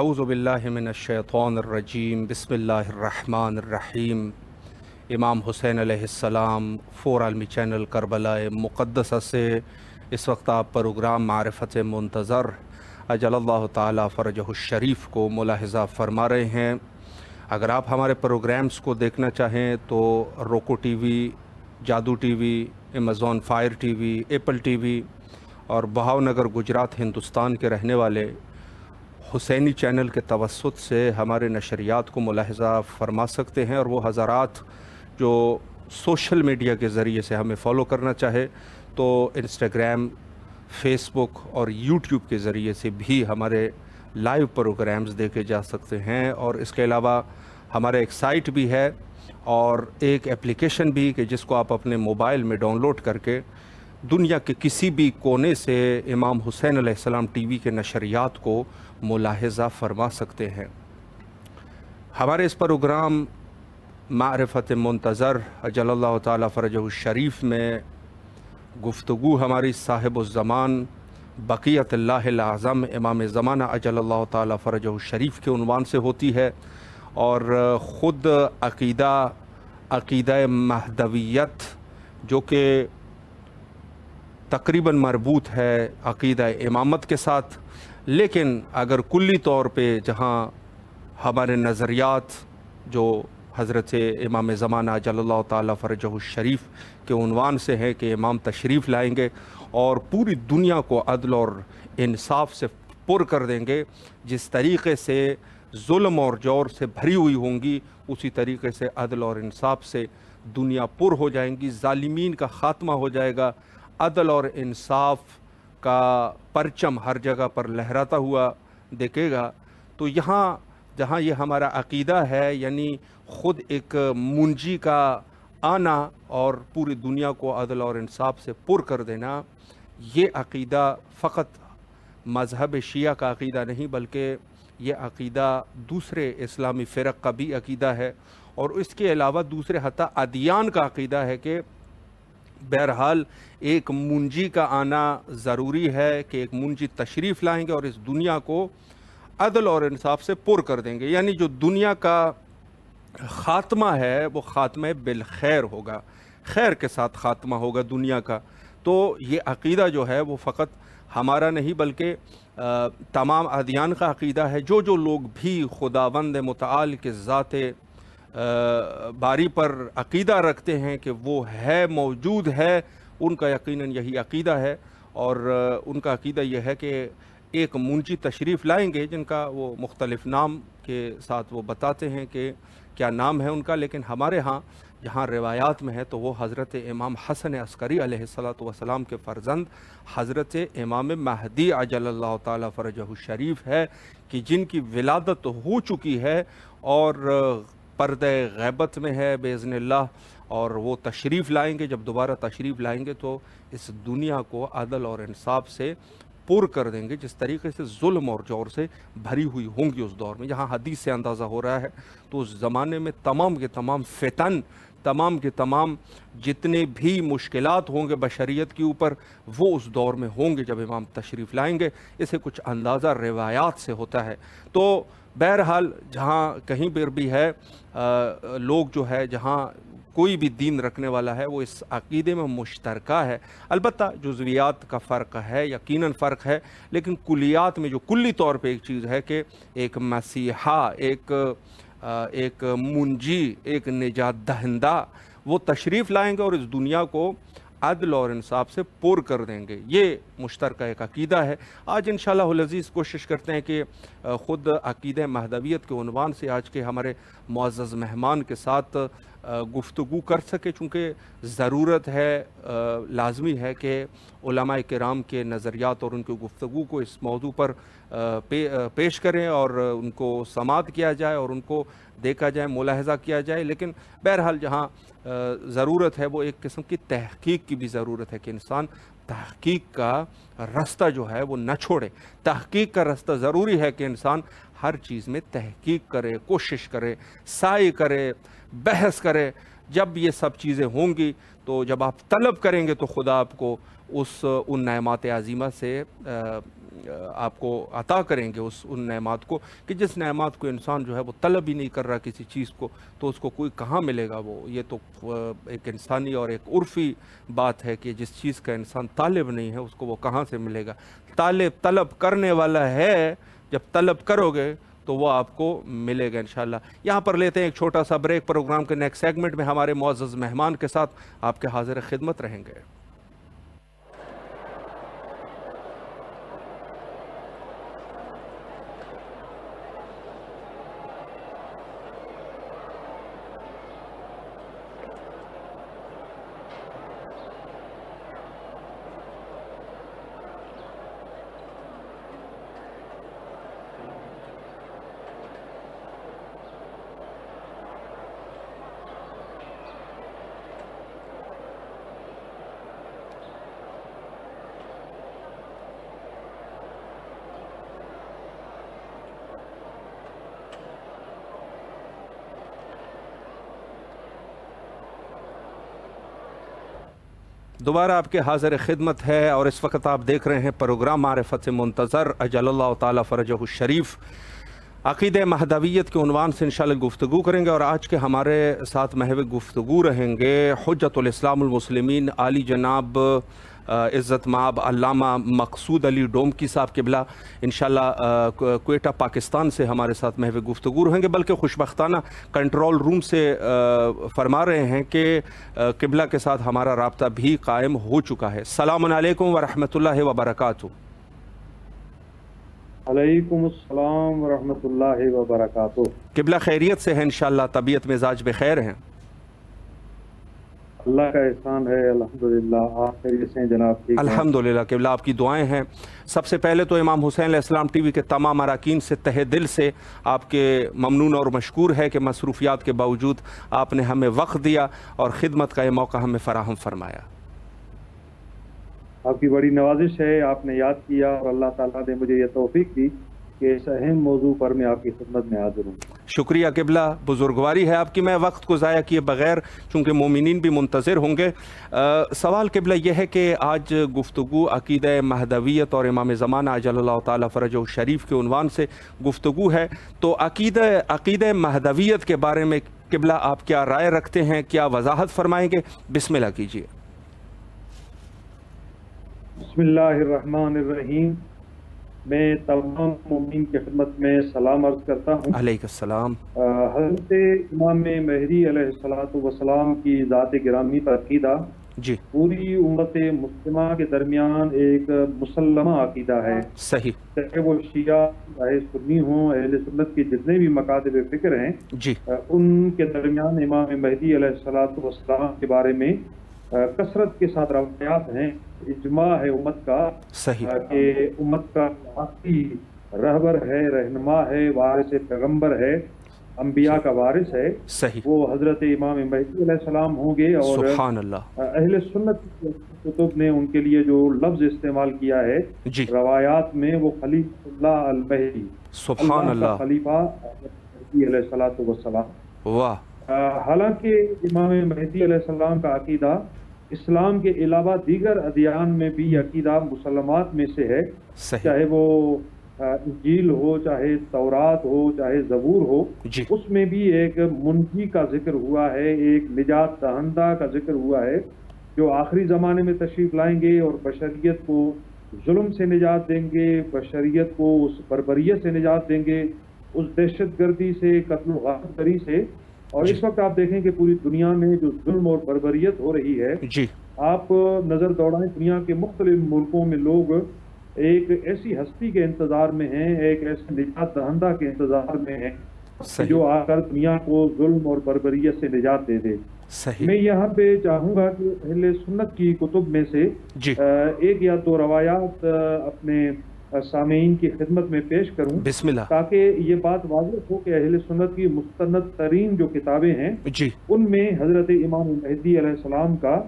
اعوذ باللہ من الشیطان الرجیم بسم اللہ الرحمن الرحیم۔ امام حسین علیہ السلام فور عالمی چینل کربلا مقدسہ سے اس وقت آپ پروگرام معرفت منتظر اجل اللہ تعالی فرجہ الشریف کو ملاحظہ فرما رہے ہیں۔ اگر آپ ہمارے پروگرامز کو دیکھنا چاہیں تو روکو ٹی وی، جادو T V, Amazon fire T V, apple T V اور بہاؤ نگر گجرات ہندوستان کے رہنے والے حسینی چینل کے توسط سے ہمارے نشریات کو ملاحظہ فرما سکتے ہیں، اور وہ حضرات جو سوشل میڈیا کے ذریعے سے ہمیں فالو کرنا چاہے تو انسٹاگرام، فیس بک اور یوٹیوب کے ذریعے سے بھی ہمارے لائیو پروگرامز دیکھے جا سکتے ہیں۔ اور اس کے علاوہ ہمارا ایک سائٹ بھی ہے اور ایک اپلیکیشن بھی کہ جس کو آپ اپنے موبائل میں ڈاؤن لوڈ کر کے دنیا کے کسی بھی کونے سے امام حسین علیہ السلام ٹی وی کے نشریات کو ملاحظہ فرما سکتے ہیں۔ ہمارے اس پروگرام معرفت منتظر اجل اللہ تعالی فرجہ الشریف میں گفتگو ہماری صاحب الزمان بقیت اللہ الاعظم امام زمانہ اجل اللہ تعالی فرجہ الشریف کے عنوان سے ہوتی ہے، اور خود عقیدہ مہدویت جو کہ تقریباً مربوط ہے عقیدہ امامت کے ساتھ، لیکن اگر کلی طور پہ جہاں ہمارے نظریات جو حضرت امام زمانہ اجل اللہ تعالی فرجہ الشریف کے عنوان سے ہے کہ امام تشریف لائیں گے اور پوری دنیا کو عدل اور انصاف سے پر کر دیں گے، جس طریقے سے ظلم اور جور سے بھری ہوئی ہوں گی اسی طریقے سے عدل اور انصاف سے دنیا پر ہو جائیں گی، ظالمین کا خاتمہ ہو جائے گا، عدل اور انصاف کا پرچم ہر جگہ پر لہراتا ہوا دیکھے گا۔ تو جہاں یہ ہمارا عقیدہ ہے، یعنی خود ایک منجی کا آنا اور پوری دنیا کو عدل اور انصاف سے پر کر دینا، یہ عقیدہ فقط مذہب شیعہ کا عقیدہ نہیں بلکہ یہ عقیدہ دوسرے اسلامی فرق کا بھی عقیدہ ہے، اور اس کے علاوہ دوسرے حتیٰ ادیان کا عقیدہ ہے کہ بہرحال ایک منجی کا آنا ضروری ہے، کہ ایک منجی تشریف لائیں گے اور اس دنیا کو عدل اور انصاف سے پر کر دیں گے، یعنی جو دنیا کا خاتمہ ہے وہ خاتمہ بالخیر ہوگا، خیر کے ساتھ خاتمہ ہوگا دنیا کا۔ تو یہ عقیدہ جو ہے وہ فقط ہمارا نہیں بلکہ تمام ادیان کا عقیدہ ہے۔ جو لوگ بھی خداوند متعال کے ذات باری پر عقیدہ رکھتے ہیں کہ وہ ہے، موجود ہے، ان کا یقیناً یہی عقیدہ ہے، اور ان کا عقیدہ یہ ہے کہ ایک منجی تشریف لائیں گے جن کا وہ مختلف نام کے ساتھ وہ بتاتے ہیں کہ کیا نام ہے ان کا، لیکن ہمارے ہاں جہاں روایات میں ہے تو وہ حضرت امام حسن عسکری علیہ السلام کے فرزند حضرت امام مہدی عجل اللہ تعالی فرجہ الشریف ہے، کہ جن کی ولادت ہو چکی ہے اور پردہ غیبت میں ہے باذن اللہ، اور وہ تشریف لائیں گے۔ جب دوبارہ تشریف لائیں گے تو اس دنیا کو عدل اور انصاف سے پر کر دیں گے، جس طریقے سے ظلم اور جور سے بھری ہوئی ہوں گی اس دور میں۔ جہاں حدیث سے اندازہ ہو رہا ہے تو اس زمانے میں تمام کے تمام فتن، تمام کے تمام جتنے بھی مشکلات ہوں گے بشریت کے اوپر، وہ اس دور میں ہوں گے جب امام تشریف لائیں گے۔ اسے کچھ اندازہ روایات سے ہوتا ہے۔ تو بہرحال جہاں کہیں پر بھی ہے لوگ جو ہے، جہاں کوئی بھی دین رکھنے والا ہے وہ اس عقیدے میں مشترکہ ہے، البتہ جزویات کا فرق ہے، یقیناً فرق ہے، لیکن کلیات میں جو کلی طور پہ ایک چیز ہے کہ ایک مسیحا، ایک منجی، ایک نجات دہندہ وہ تشریف لائیں گے اور اس دنیا کو عدل اور انصاف سے پر کر دیں گے۔ یہ مشترکہ ایک عقیدہ ہے۔ آج انشاءاللہ العزیز کوشش کرتے ہیں کہ خود عقیدہ مہدویت کے عنوان سے آج کے ہمارے معزز مہمان کے ساتھ گفتگو کر سکے، چونکہ ضرورت ہے، لازمی ہے کہ علماء کرام کے نظریات اور ان کی گفتگو کو اس موضوع پر پیش کریں اور ان کو سماعت کیا جائے اور ان کو دیکھا جائے، ملاحظہ کیا جائے۔ لیکن بہرحال جہاں ضرورت ہے وہ ایک قسم کی تحقیق کی بھی ضرورت ہے، کہ انسان تحقیق کا رستہ جو ہے وہ نہ چھوڑے۔ تحقیق کا رستہ ضروری ہے کہ انسان ہر چیز میں تحقیق کرے، کوشش کرے، سعی کرے، بحث کرے۔ جب یہ سب چیزیں ہوں گی تو جب آپ طلب کریں گے تو خدا آپ کو ان نعمات عظیمہ سے آپ کو عطا کریں گے ان نعمات کو کہ جس نعمات کو انسان جو ہے وہ طلب ہی نہیں کر رہا کسی چیز کو، تو اس کو کوئی کہاں ملے گا وہ؟ یہ تو ایک انسانی اور ایک عرفی بات ہے کہ جس چیز کا انسان طالب نہیں ہے اس کو وہ کہاں سے ملے گا؟ طلب کرنے والا ہے، جب طلب کرو گے تو وہ آپ کو ملے گا انشاءاللہ۔ یہاں پر لیتے ہیں ایک چھوٹا سا بریک، پروگرام کے نیکسٹ سیگمنٹ میں ہمارے معزز مہمان کے ساتھ آپ کے حاضر خدمت رہیں گے۔ دوبارہ آپ کے حاضر خدمت ہے، اور اس وقت آپ دیکھ رہے ہیں پروگرام معرفت منتظر اجل اللہ تعالیٰ فرجہ الشریف۔ عقیدہ مہدویت کے عنوان سے انشاءاللہ گفتگو کریں گے، اور آج کے ہمارے ساتھ محو گفتگو رہیں گے حجت الاسلام المسلمین عالی جناب عزت مآب علامہ مقصود علی ڈومکی صاحب قبلہ انشاءاللہ کوئٹہ پاکستان سے ہمارے ساتھ محو گفتگو رہیں گے، بلکہ خوشبختانہ کنٹرول روم سے فرما رہے ہیں کہ قبلہ کے ساتھ ہمارا رابطہ بھی قائم ہو چکا ہے۔ السلام علیکم ورحمۃ اللہ وبرکاتہ۔ علیکم السلام ورحمۃ اللہ وبرکاتہ۔ قبلہ خیریت سے ہے انشاءاللہ؟ طبیعت مزاج بخیر ہیں؟ اللہ کا احسان ہے الحمدللہ۔ آپ خیریت سے ہیں جناب؟ ٹھیک ہے الحمدللہ، قبلہ آپ کی دعائیں ہیں۔ سب سے پہلے تو امام حسین علیہ السلام ٹی وی کے تمام اراکین سے تہہ دل سے آپ کے ممنون اور مشکور ہے کہ مصروفیات کے باوجود آپ نے ہمیں وقت دیا اور خدمت کا یہ موقع ہمیں فراہم فرمایا۔ آپ کی بڑی نوازش ہے، آپ نے یاد کیا اور اللہ تعالیٰ نے مجھے یہ توفیق دی کہ اس اہم موضوع پر میں آپ کی خدمت میں حاضر ہوں۔ شکریہ قبلہ، بزرگواری ہے آپ کی۔ میں وقت کو ضائع کیے بغیر، چونکہ مومنین بھی منتظر ہوں گے، سوال قبلہ یہ ہے کہ آج گفتگو عقیدہ مہدویت اور امام زمانہ عجل اللہ تعالیٰ فرجہ الشریف کے عنوان سے گفتگو ہے، تو عقیدہ مہدویت کے بارے میں قبلہ آپ کیا رائے رکھتے ہیں؟ کیا وضاحت فرمائیں گے؟ بسم اللہ کیجیے۔ بسم اللہ الرحمن الرحیم۔ میں تمام مومنین کی خدمت میں سلام عرض کرتا ہوں۔ علیہ السلام۔ حضرت امام مہدی علیہ السلام کی ذات گرامی پر عقیدہ جی پوری امت مسلمہ کے درمیان ایک مسلمہ عقیدہ ہے۔ صحیح۔ چاہے وہ شیعہ چاہے سنی ہوں، اہل سنت کے جتنے بھی مکاتب فکر ہیں جی ان کے درمیان امام مہدی علیہ السلام کے بارے میں کثرت کے ساتھ روایات ہیں۔ اجماع ہے امت کا صحیح کہ امت کا آخری رہبر ہے، رہنما ہے، وارث پیغمبر ہے، انبیاء کا وارث ہے، صحیح، وہ حضرت امام مہدی علیہ السلام ہوں گے۔ اور سبحان اللہ، اہل سنت کتب نے ان کے لیے جو لفظ استعمال کیا ہے جی روایات میں، وہ خلیفہ اللہ المہدی، سبحان اللہ، خلیفہ مہدی علیہ السلام۔ واہ، حالانکہ امام مہدی علیہ السلام کا عقیدہ اسلام کے علاوہ دیگر ادیان میں بھی عقیدہ مسلمات میں سے ہے، صحیح، چاہے وہ انجیل ہو، چاہے تورات ہو، چاہے زبور ہو، جی اس میں بھی ایک منجی کا ذکر ہوا ہے، ایک نجات دہندہ کا ذکر ہوا ہے جو آخری زمانے میں تشریف لائیں گے اور بشریت کو ظلم سے نجات دیں گے، بشریت کو اس بربریت سے نجات دیں گے، اس دہشت گردی سے، قتل و غارت گری سے۔ اور اس وقت آپ دیکھیں کہ پوری دنیا میں جو ظلم اور بربریت ہو رہی ہے، جی آپ نظر دوڑائیں، دنیا کے مختلف ملکوں میں لوگ ایک ایسی ہستی کے انتظار میں ہیں، ایک ایسے نجات دہندہ کے انتظار میں ہیں صحیح، جو آ کر دنیا کو ظلم اور بربریت سے نجات دے دے۔ صحیح، میں یہاں پہ چاہوں گا کہ اہل سنت کی کتب میں سے جی ایک یا دو روایات اپنے سامعین کی خدمت میں پیش کروں، بسم اللہ، تاکہ یہ بات واضح ہو کہ اہل سنت کی مستند ترین جو کتابیں ہیں جی ان میں حضرت امام مہدی علیہ السلام کا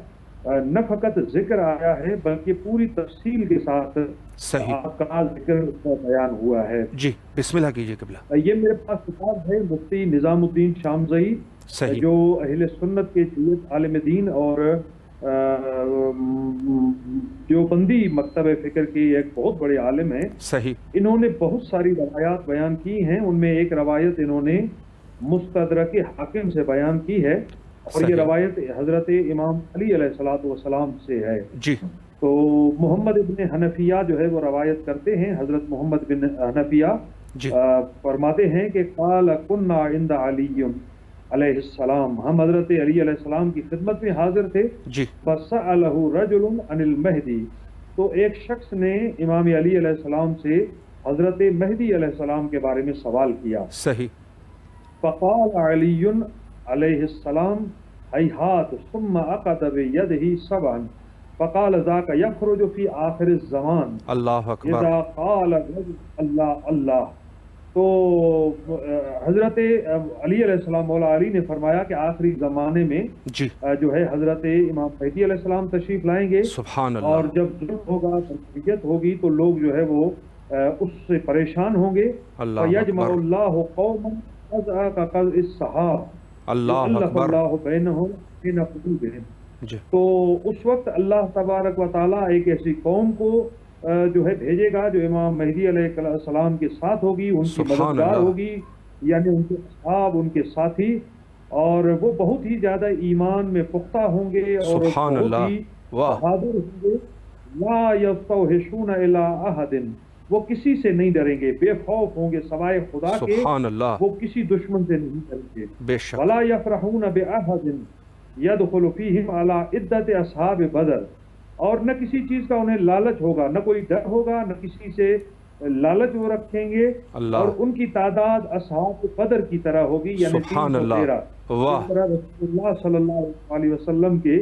نہ فقط ذکر آیا ہے بلکہ پوری تفصیل کے ساتھ صحیح، آپ کا ذکر اس کا بیان ہوا ہے۔ جی بسم اللہ کیجیے قبلہ، یہ میرے پاس کتاب ہے مفتی نظام الدین شامزئی، صحیح، جو اہل سنت کے جیت عالم دین اور دیوبندی مکتب فکر کی ایک بہت بڑے عالم ہیں، صحیح، انہوں نے بہت ساری روایات بیان کی ہیں. ان میں ایک روایت انہوں نے مستدرک حاکم سے بیان کی ہے، اور یہ صحیح، روایت حضرت امام علی علیہ الصلوۃ والسلام سے ہے. جی، تو محمد ابن حنفیہ جو ہے وہ روایت کرتے ہیں. حضرت محمد بن حنفیہ جی، فرماتے ہیں کہ قال کنا عند علی علیہ السلام، ہم حضرت علی علیہ السلام کی خدمت میں حاضر تھے. جی، فسألہ رجل عن المہدی، تو ایک شخص نے امام علی علیہ السلام سے حضرت مہدی علیہ السلام کے بارے میں سوال کیا. صحیح، فقال علی علیہ السلام ہیہات ثم عقد بیدہ سبعا فقال ذاک یخرج فی آخر الزمان اللہ اکبر، اذا قال الرجل اللہ اللہ. تو حضرت علی علیہ السلام، مولا علی نے فرمایا کہ آخری زمانے میں جی، جو ہے حضرت امام مہدی علیہ السلام تشریف لائیں گے، سبحان اور اللہ، جب ظلم ہوگا، تشدد ہوگی، تو لوگ جو ہے وہ اس سے پریشان ہوں گے. اللہ فَيَجْمَعُ اکبر، اللَّهُ قَوْمًا قَذْعَ كَقَذْعِ السَّحَابِ اللہ يُؤَلَّفُ اکبر، اللَّهُ بَيْنَهُمْ بَيْنَ قُلُوبِهِمْ. جی، تو اس وقت اللہ تبارک و تعالیٰ ایک ایسی قوم کو جو ہے بھیجے گا جو امام مہدی علیہ السلام کے ساتھ ہوگی، ان کی سبحان مددگار اللہ، ہوگی، یعنی ان کے اصحاب، ان کے ساتھی، اور وہ بہت ہی زیادہ ایمان میں پختہ ہوں گے اور سبحان بہت اللہ، ہی واہ، بہادر ہوں گے. لا یستوحشون الی احد، وہ کسی سے نہیں ڈریں گے، بے خوف ہوں گے سوائے خدا کے، سبحان اللہ، وہ کسی دشمن سے نہیں ڈریں گے. بے شک، ولا یفرحون باحد یدخل فیہم علی عدت اصحاب بدر، اور نہ کسی چیز کا انہیں لالچ ہوگا، نہ کوئی ڈر ہوگا، نہ کسی سے لالچ وہ رکھیں گے، اللہ، اور ان کی تعداد اصحاب بدر کی طرح ہوگی، یعنی سبحان اللہ، 313. واہ، جس طرح رسول اللہ صلی اللہ علیہ وسلم کے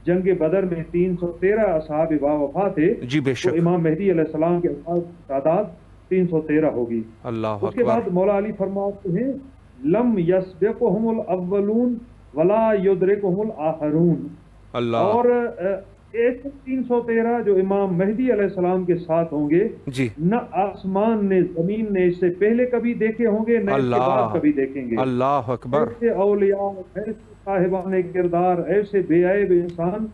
جنگ بدر میں 313 اصحاب باوفا تھے، جی، بے تو شک، امام مہدی علیہ السلام کے اصحاب کی تعداد 313 ہوگی. اللہ اس کے اکبر، بعد مولا علی فرماتے ہیں لم یسبقہم الاولون ولا یدرکہم الاخرون، اللہ، اور ایسے 313 جو امام مہدی علیہ السلام کے ساتھ ہوں گے، جی، نہ آسمان نے زمین نے اس سے پہلے کبھی دیکھے ہوں گے، نہ اس کے بعد اللہ، کبھی دیکھیں گے. اللہ اکبر، ایسے اولیاء، ایسے صاحبان کردار، ایسے بے عیب انسان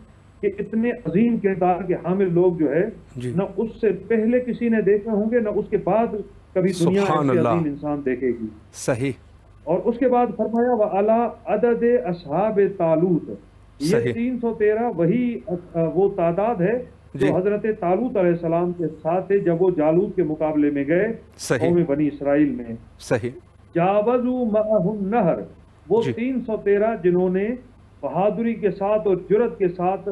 کہ اتنے عظیم کردار کے حامل لوگ جو ہے، جی، نہ اس سے پہلے کسی نے دیکھے ہوں گے، نہ اس کے بعد کبھی دنیا سبحان ایسے اللہ، عظیم انسان دیکھے گی. صحیح، اور اس کے بعد فرمایا وَعَلَىٰ عَدَدِ أَصْحَابِ طَالُوتَ، یہ صحیح، 313 وہی وہ تعداد ہے جی، جو حضرت طالوت علیہ السلام کے ساتھ تھے جب وہ جالوت کے مقابلے میں گئے صحیح، قوم بنی اسرائیل میں. صحیح، جاوزوا معهم النہر، وہ جی، 313 جنہوں نے بہادری کے ساتھ اور جرت کے ساتھ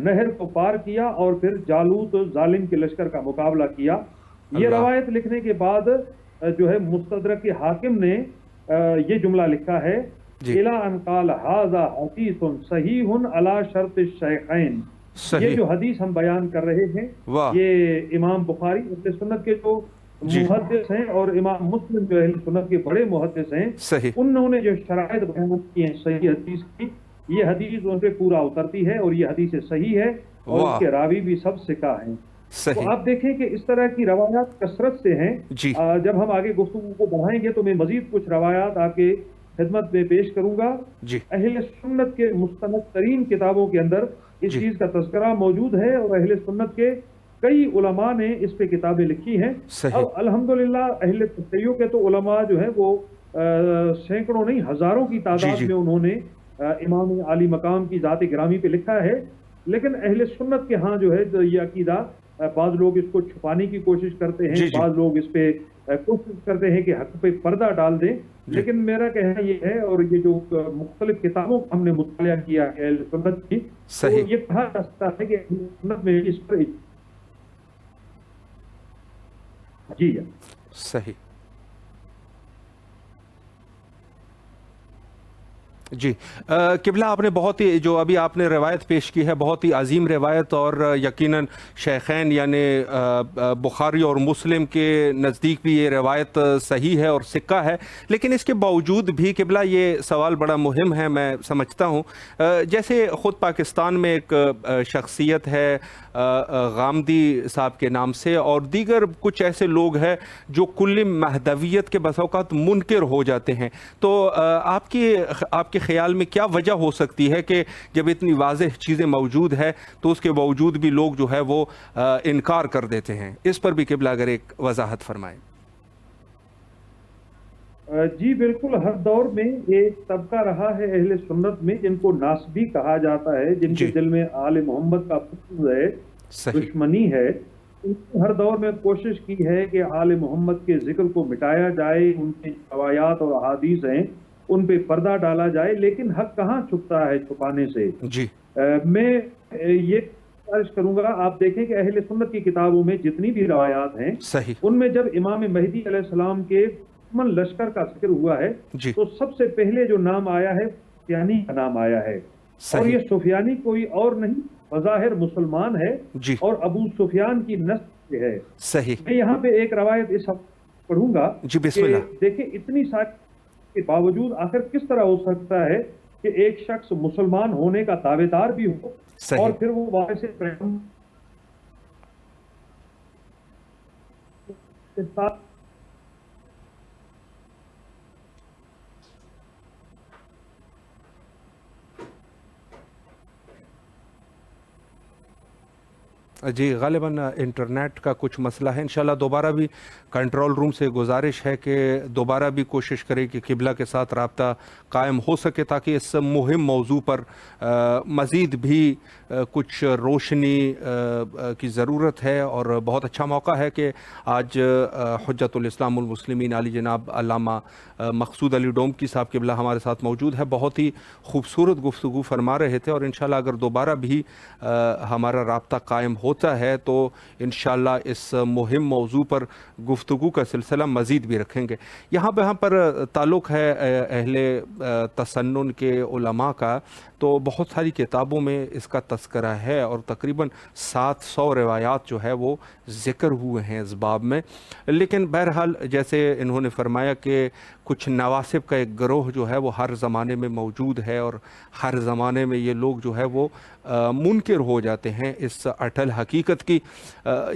نہر کو پار کیا اور پھر جالوت ظالم کے لشکر کا مقابلہ کیا. یہ اللہ، روایت لکھنے کے بعد جو ہے مستدرک حاکم نے یہ جملہ لکھا ہے جی، اِلَىٰ أَنْ قَالَ هَذَا حَدِيثٌ صَحِيحٌ عَلَىٰ شَرْطِ الشَّيْخَيْن. یہ صحیح، جو حدیث ہم بیان کر رہے ہیں، واہ، یہ امام بخاری اہل سنت کے جو جی، محدث ہیں اور امام مسلم جو اہل سنت کے بڑے محدث ہیں، صحیح، انہوں نے جو شرائط بیان کی ہیں صحیح حدیث کی، یہ حدیث ان پہ پورا اترتی ہے اور یہ حدیث صحیح ہے، اور واہ، اس کے راوی بھی سب ثقہ ہیں. تو صحیح، آپ دیکھیں کہ اس طرح کی روایات کثرت سے ہیں. جی، جب ہم آگے گفتگو کو بڑھائیں گے تو میں مزید کچھ روایات آپ کے خدمت میں پیش کروں گا. جی، اہل سنت کے مستند ترین کتابوں کے اندر اس جی، چیز کا تذکرہ موجود ہے، اور اہل سنت کے کئی علماء نے اس پہ کتابیں لکھی ہیں. صحیح، اب الحمدللہ اہل تشیع کے تو علماء جو ہیں وہ سینکڑوں نہیں ہزاروں کی جی، تعداد جی، میں انہوں نے امام عالی مقام کی ذات گرامی پہ لکھا ہے. لیکن اہل سنت کے ہاں جو ہے یہ عقیدہ، بعض لوگ اس کو چھپانے کی کوشش کرتے ہیں، جی، جی، بعض لوگ اس پہ کوشش کرتے ہیں کہ حق پہ پردہ ڈال دیں. جی، لیکن میرا کہنا یہ ہے، اور یہ جو مختلف کتابوں کا ہم نے مطالعہ کیا ہے اہل سنت کی، تو صحیح، یہ کہا جا سکتا ہے کہ اہل سنت میں اس پر جی صحیح، جی. قبلہ آپ نے بہت ہی جو ابھی آپ نے روایت پیش کی ہے بہت ہی عظیم روایت، اور یقیناً شیخین یعنی بخاری اور مسلم کے نزدیک بھی یہ روایت صحیح ہے اور ثقہ ہے. لیکن اس کے باوجود بھی قبلہ یہ سوال بڑا مہم ہے، میں سمجھتا ہوں. جیسے خود پاکستان میں ایک شخصیت ہے غامدی صاحب کے نام سے، اور دیگر کچھ ایسے لوگ ہیں جو کل مہدویت کے بسا اوقات منکر ہو جاتے ہیں. تو آپ کے خیال میں کیا وجہ ہو سکتی ہے کہ جب اتنی واضح چیزیں موجود ہے تو اس کے باوجود بھی لوگ جو ہے وہ انکار کر دیتے ہیں؟ اس پر بھی قبلہ اگر ایک وضاحت فرمائیں۔ جی بالکل، ہر دور میں ایک طبقہ رہا ہے اہل سنت میں جن کو ناسبی کہا جاتا ہے، جن کے دل میں آل محمد کا بغض ہے، دشمنی ہے۔ ہر دور میں کوشش کی ہے کہ آل محمد کے ذکر کو مٹایا جائے، ان کے روایات اور احادیث ہیں ان پہ پردہ ڈالا جائے، لیکن حق کہاں چھپتا ہے چھپانے سے۔ جی میں یہ گزارش کروں گا، آپ دیکھیں کہ اہل سنت کی کتابوں میں جتنی بھی روایات ہیں صحیح، ان میں جب امام مہدی علیہ السلام کے دشمن لشکر کا ذکر ہوا ہے جی تو سب سے پہلے جو نام آیا ہے سفیانی کا نام آیا ہے، اور صحیح، یہ سفیانی کوئی اور نہیں، بظاہر مسلمان ہے جی اور ابو سفیان کی نسل سے ہے۔ صحیح، میں یہاں پہ ایک روایت اس حوالے پڑھوں گا جی بسم کہ اللہ۔ دیکھیں اتنی ساری کے باوجود آخر کس طرح ہو سکتا ہے کہ ایک شخص مسلمان ہونے کا دعوے دار بھی ہو صحیح، اور پھر وہ وہاں سے پیغمبر کے ساتھ جی غالباً انٹرنیٹ کا کچھ مسئلہ ہے، انشاءاللہ دوبارہ بھی کنٹرول روم سے گزارش ہے کہ دوبارہ بھی کوشش کریں کہ قبلہ کے ساتھ رابطہ قائم ہو سکے تاکہ اس مہم موضوع پر مزید بھی کچھ روشنی کی ضرورت ہے، اور بہت اچھا موقع ہے کہ آج حجت الاسلام المسلمین علی جناب علامہ مقصود علی ڈومکی صاحب قبلہ ہمارے ساتھ موجود ہے۔ بہت ہی خوبصورت گفتگو فرما رہے تھے، اور انشاءاللہ اگر دوبارہ بھی ہمارا رابطہ قائم ہوتا ہے تو انشاءاللہ اس مہم موضوع پر گفتگو کا سلسلہ مزید بھی رکھیں گے۔ یہاں پر تعلق ہے اہل تسنن کے علماء کا، تو بہت ساری کتابوں میں اس کا تذکرہ ہے، اور تقریباً 700 روایات جو ہے وہ ذکر ہوئے ہیں اس باب میں۔ لیکن بہرحال جیسے انہوں نے فرمایا کہ کچھ نواسب کا ایک گروہ جو ہے وہ ہر زمانے میں موجود ہے، اور ہر زمانے میں یہ لوگ جو ہے وہ منکر ہو جاتے ہیں اس اٹل حقیقت کی۔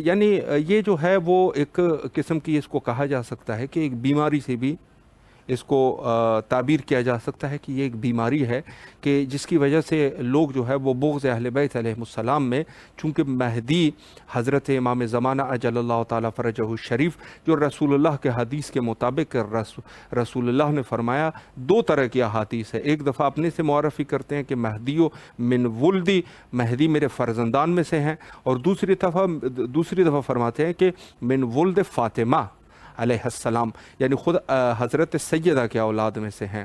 یعنی یہ جو ہے وہ ایک قسم کی اس کو کہا جا سکتا ہے کہ ایک بیماری سے بھی اس کو تعبیر کیا جا سکتا ہے کہ یہ ایک بیماری ہے کہ جس کی وجہ سے لوگ جو ہے وہ بغض اہل بیت علیہ السلام میں، چونکہ مہدی حضرت امام زمانہ اجل اللہ تعالیٰ فرجہ الشریف، جو رسول اللہ کے حدیث کے مطابق رسول اللہ نے فرمایا 2 طرح کی احادیث ہے۔ ایک دفعہ اپنے سے معرفی کرتے ہیں کہ مہدیو من ولدی، مہدی میرے فرزندان میں سے ہیں، اور دوسری دفعہ فرماتے ہیں کہ من ولد فاطمہ علیہ السلام، یعنی خود حضرت سیدہ کے اولاد میں سے ہیں۔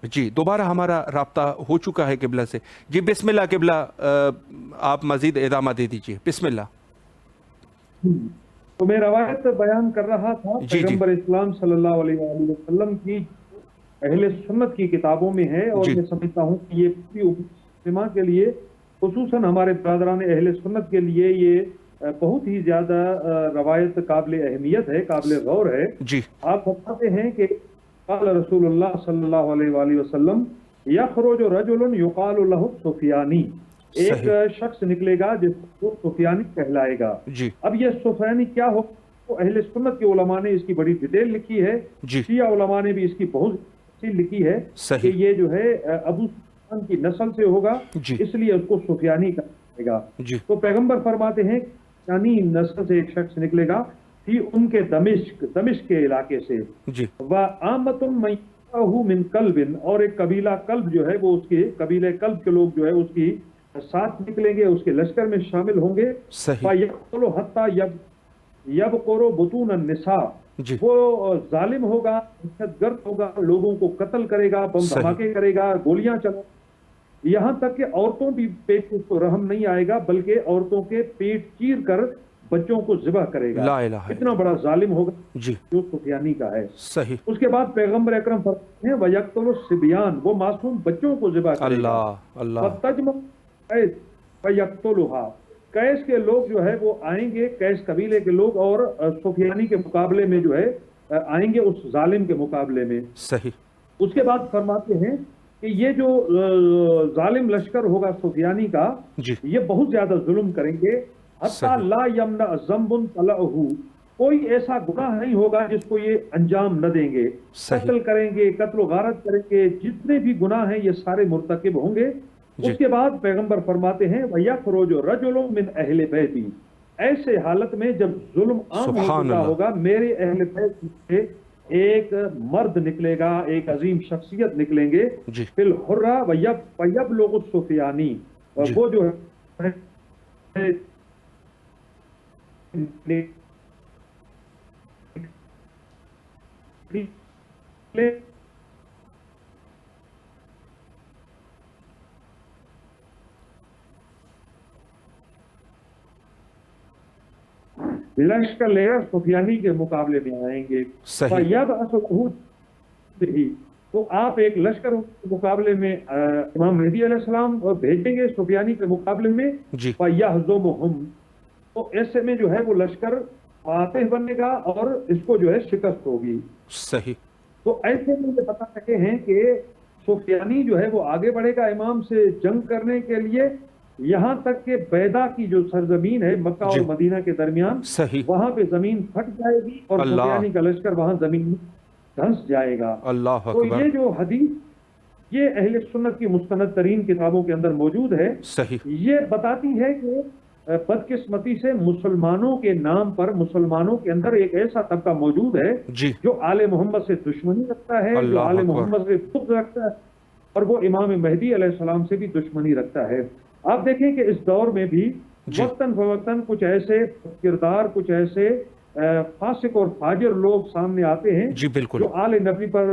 جی دوبارہ ہمارا رابطہ ہو چکا ہے قبلہ سے۔ جی بسم اللہ قبلہ، آپ مزید ادامہ دے دیجیے، بسم اللہ۔ تو میں روایت بیان کر رہا تھا پیغمبر اسلام صلی اللہ علیہ وآلہ وسلم کی اہل سنت کی کتابوں میں ہے، اور میں سمجھتا ہوں کہ یہ پوری امت کے لیے، خصوصاً ہمارے برادران اہل سنت کے لیے، یہ بہت ہی زیادہ روایت قابل اہمیت ہے، قابل غور ہے۔ جی آپ بتاتے ہیں کہ قال رسول اللہ صلی اللہ علیہ وآلہ وسلم یخرج رجل یقال له سفیانی، ایک شخص نکلے گا جس کو سفیانی کہلائے گا۔ جی اب یہ سفیانی کیا ہو، تو اہل سنت کے علماء نے اس کی بڑی ڈیٹیل لکھی ہے، شیعہ علماء نے بھی اس کی بہت تفصیل لکھی ہے کہ یہ جو ہے ابو سفیان کی نسل سے ہوگا، اس لیے اس کو سفیانی کہا جائے گا۔ تو پیغمبر فرماتے ہیں یعنی نسل سے ایک شخص نکلے گا تھی ان کے دمشق کے علاقے سے، وَآمَةٌ مَنْ يَتَّبِعُهُ مِنْ قَلْبٍ، اور ایک قبیلہ قلب جو ہے وہ اس کے قبیلہ قلب کے لوگ جو ہے اس کی ساتھ نکلیں گے، اس کے لشکر میں شامل ہوں گے۔ فَيَقْتُلُ حَتَّى يَبْقُرُ بُطُونَ النِّسَاء، وہ ظالم ہوگا، دہشت گرد ہوگا، لوگوں کو قتل کرے گا، بم دھماکے کرے گا، گولیاں چلائے، یہاں تک کہ عورتوں بھی پیٹ اس کو رحم نہیں آئے گا، بلکہ عورتوں کے پیٹ چیر کر بچوں کو ذبح کرے گا۔ اتنا بڑا ظالم ہوگا جو سفیانی کا ہے۔ صحیح۔ اس کے بعد پیغمبر اکرم فرماتے ہیں وَيَقْتُلُ الصِّبْيَانَ، وہ معصوم بچوں کو ذبح کرے گا۔ وَتَجْمَعُ قَيْسَ فَيَقْتُلُهَا، قیس کے لوگ جو ہے وہ آئیں گے، قیس قبیلے کے لوگ، اور سفیانی کے مقابلے میں جو ہے آئیں گے اس ظالم کے مقابلے میں۔ صحیح۔ اس کے بعد فرماتے ہیں کہ یہ جو ظالم لشکر ہوگا سفیانی کا، یہ بہت زیادہ ظلم کریں گے، حتی لا یمنع ذنب طلعہ، کوئی ایسا گناہ نہیں ہوگا جس کو یہ انجام نہ دیں گے. صحیح. قتل کریں گے, قتل و غارت کریں گے, جتنے بھی گناہ ہیں یہ سارے مرتکب ہوں گے. جی. اس کے بعد پیغمبر فرماتے ہیں وَيَخْرُجُ رَجُلٌ مِّنْ أَهْلِ بَيْتِي, ایسے حالت میں جب ظلم عام ہو سبحان چکا اللہ. ہوگا, میرے اہل بیت سے ایک مرد نکلے گا, ایک عظیم شخصیت نکلیں گے. جی. فی الحرہ وَيَبْلُغُ السُّفْيَانِي, اور جی. وہ جو ہے لشکر لے کر سفیانی کے مقابلے میں آئیں گے. صحیح. فَيَبْعَثُ بِهِ, تو آپ ایک لشکر کے مقابلے میں امام مہدی علیہ السلام بھیجیں گے سفیانی کے مقابلے میں. جی. فَيَهْزُمُهُمْ, تو ایسے میں جو ہے وہ لشکر فاتح بنے گا اور اس کو جو ہے شکست ہوگی. صحیح. تو ایسے میں یہ بتا سکے ہیں کہ سفیانی جو ہے وہ آگے بڑھے گا امام سے جنگ کرنے کے لیے, یہاں تک کہ بیدا کی جو سرزمین ہے مکہ اور جی. مدینہ کے درمیان, صحیح. وہاں پہ زمین پھٹ جائے گی اور اللہ. سفیانی کا لشکر وہاں زمین میں دھنس جائے گا. اللہ تو اکبر. یہ جو حدیث یہ اہل سنت کی مستند ترین کتابوں کے اندر موجود ہے. صحیح. یہ بتاتی ہے کہ بدقسمتی سے مسلمانوں کے نام پر مسلمانوں کے اندر ایک ایسا طبقہ موجود ہے جی. جو آل محمد سے دشمنی رکھتا ہے, جو اللہ آل اکبر. محمد سے بغض رکھتا ہے, اور وہ امام مہدی علیہ السلام سے بھی دشمنی رکھتا ہے. آپ دیکھیں کہ اس دور میں بھی جی. وقتاً فوقتاً کچھ ایسے کردار, کچھ ایسے فاسق اور فاجر لوگ سامنے آتے ہیں جی بالکل. جو آل نبی پر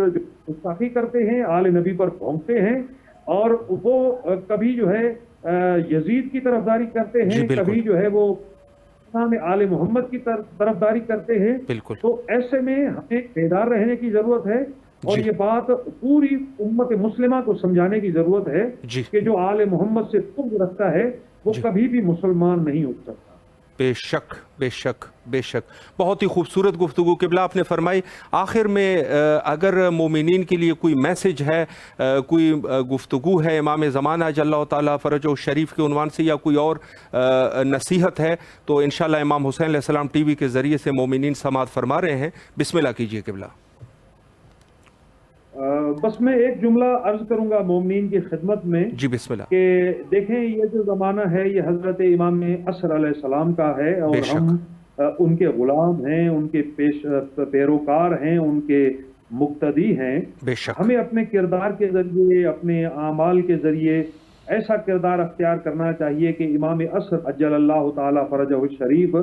گستاخی کرتے ہیں, آل نبی پر بھونکتے ہیں, اور وہ کبھی جو ہے یزید کی طرفداری کرتے جی ہیں, بالکل. کبھی جو ہے وہ آل محمد کی طرفداری کرتے ہیں. بالکل. تو ایسے میں ہمیں بیدار رہنے کی ضرورت ہے, اور جی. یہ بات پوری امت مسلمہ کو سمجھانے کی ضرورت ہے جی. کہ جو آل محمد سے بغض رکھتا ہے وہ جی. کبھی بھی مسلمان نہیں ہو سکتا. بے شک بے شک بے شک. بہت ہی خوبصورت گفتگو قبلہ آپ نے فرمائی. آخر میں اگر مومنین کے لیے کوئی میسج ہے, کوئی گفتگو ہے امام زمانہ اجل اللہ تعالیٰ فرجہ شریف کے عنوان سے, یا کوئی اور نصیحت ہے, تو انشاءاللہ امام حسین علیہ السلام ٹی وی کے ذریعے سے مومنین سماعت فرما رہے ہیں. بسم اللہ کیجئے قبلہ. بس میں ایک جملہ عرض کروں گا مومنین کی خدمت میں جی بسم اللہ. کہ دیکھیں یہ جو زمانہ ہے یہ حضرت امام عصر علیہ السلام کا ہے, اور بے شک. ہم ان کے غلام ہیں, ان کے پیروکار ہیں, ان کے مقتدی ہیں. بے شک. ہمیں اپنے کردار کے ذریعے, اپنے اعمال کے ذریعے ایسا کردار اختیار کرنا چاہیے کہ امام عصر اجل اللہ تعالیٰ فرجہ الشریف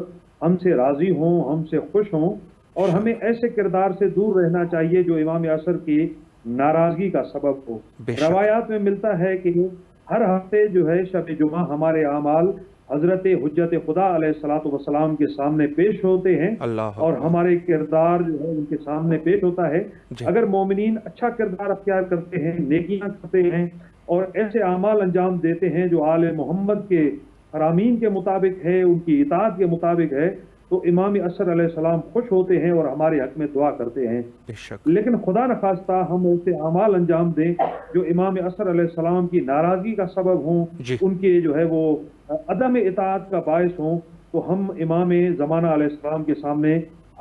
ہم سے راضی ہوں, ہم سے خوش ہوں, اور ہمیں ایسے کردار سے دور رہنا چاہیے جو امام عصر کی ناراضگی کا سبب ہو. بے شک. روایات میں ملتا ہے کہ ہر ہفتے جو ہے شب جمعہ ہمارے اعمال حضرت حجت خدا علیہ الصلوۃ والسلام کے سامنے پیش ہوتے ہیں, اللہ اور اکبر. ہمارے کردار جو ہے ان کے سامنے پیش ہوتا ہے. جی. اگر مومنین اچھا کردار اختیار کرتے ہیں, نیکیاں کرتے ہیں, اور ایسے اعمال انجام دیتے ہیں جو آل محمد کے فرامین کے مطابق ہے, ان کی اطاعت کے مطابق ہے, تو امام عصر علیہ السلام خوش ہوتے ہیں اور ہمارے حق میں دعا کرتے ہیں. بے شک. لیکن خدا نخواستہ ہم ایسے اعمال انجام دیں جو امام عصر علیہ السلام کی ناراضگی کا سبب ہوں, جی. ان کے جو ہے وہ عدم اطاعت کا باعث ہوں, تو ہم امام زمانہ علیہ السلام کے سامنے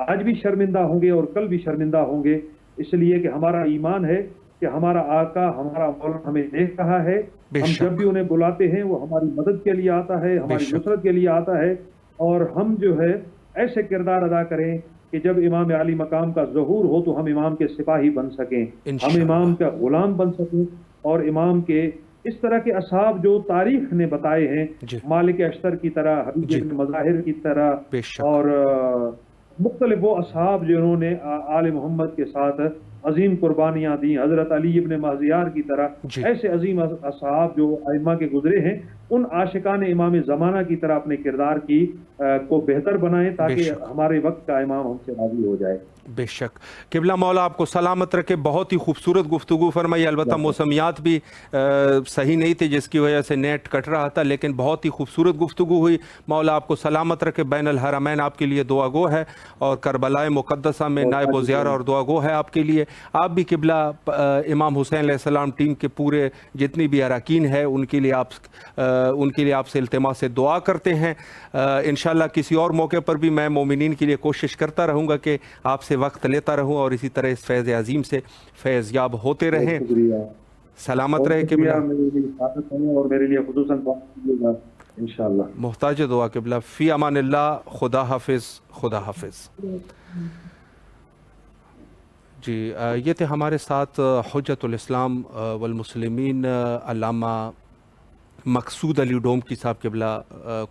آج بھی شرمندہ ہوں گے اور کل بھی شرمندہ ہوں گے. اس لیے کہ ہمارا ایمان ہے کہ ہمارا آقا, ہمارا مولا ہمیں دیکھ رہا ہے. ہم شک. جب بھی انہیں بلاتے ہیں وہ ہماری مدد کے لیے آتا ہے, ہماری شک. نصرت کے لیے آتا ہے, اور ہم جو ہے ایسے کردار ادا کریں کہ جب امام علی مقام کا ظہور ہو تو ہم امام کے سپاہی بن سکیں, ہم انشاءاللہ. امام کا غلام بن سکیں, اور امام کے اس طرح کے اصحاب جو تاریخ نے بتائے ہیں, جی. مالک اشتر کی طرح, حبیب جی. بن مظاہر کی طرح, بے شک. اور مختلف وہ اصحاب جنہوں نے آل محمد کے ساتھ عظیم قربانیاں دیں, حضرت علی ابن مازیار کی طرح, جی. ایسے عظیم اصحاب جو ائمہ کے گزرے ہیں, ان عاشقان امام زمانہ کی طرح اپنے کردار کی کو بہتر بنائیں بے تاکہ شک. ہمارے وقت کا امام ہم سے راضی ہو جائے. بے شک قبلہ مولا آپ کو سلامت رکھے. بہت ہی خوبصورت گفتگو فرمائی. البتہ موسمیات بھی صحیح نہیں تھی جس کی وجہ سے نیٹ کٹ رہا تھا, لیکن بہت ہی خوبصورت گفتگو ہوئی. مولا آپ کو سلامت رکھے. بین الحرمین آپ کے لیے دعا گو ہے, اور کربلائے مقدسہ میں نائب و زیارہ اور دعا گو ہے آپ کے لیے. آپ بھی قبلہ امام حسین علیہ السلام ٹیم کے پورے جتنی بھی اراکین ہے ان کے لیے آپ سے التماس سے دعا کرتے ہیں. انشاءاللہ کسی اور موقع پر بھی میں مومنین کے لیے کوشش کرتا رہوں گا کہ آپ سے وقت لیتا رہوں, اور اسی طرح اس فیض عظیم سے فیض یاب ہوتے رہیں. سلامت رہے قبلہ. اور میرے لیے خصوصاً انشاءاللہ. محتاج دعا قبلہ. فی امان اللہ. خدا حافظ. خدا حافظ. جی یہ تھے ہمارے ساتھ حجت الاسلام والمسلمین علامہ مقصود علی ڈومکی صاحب قبلہ,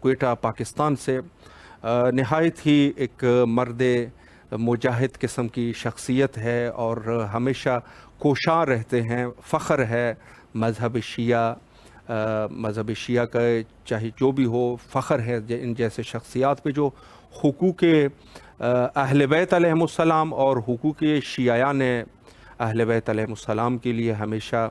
کوئٹہ پاکستان سے. نہایت ہی ایک مرد مجاہد قسم کی شخصیت ہے, اور ہمیشہ کوشاں رہتے ہیں. فخر ہے مذہب شیعہ کا, چاہے جو بھی ہو, فخر ہے ان جیسے شخصیات پہ جو حقوق اہل بیت علیہم السلام اور حقوق شیعیان اہل بیت علیہم السلام کے لیے ہمیشہ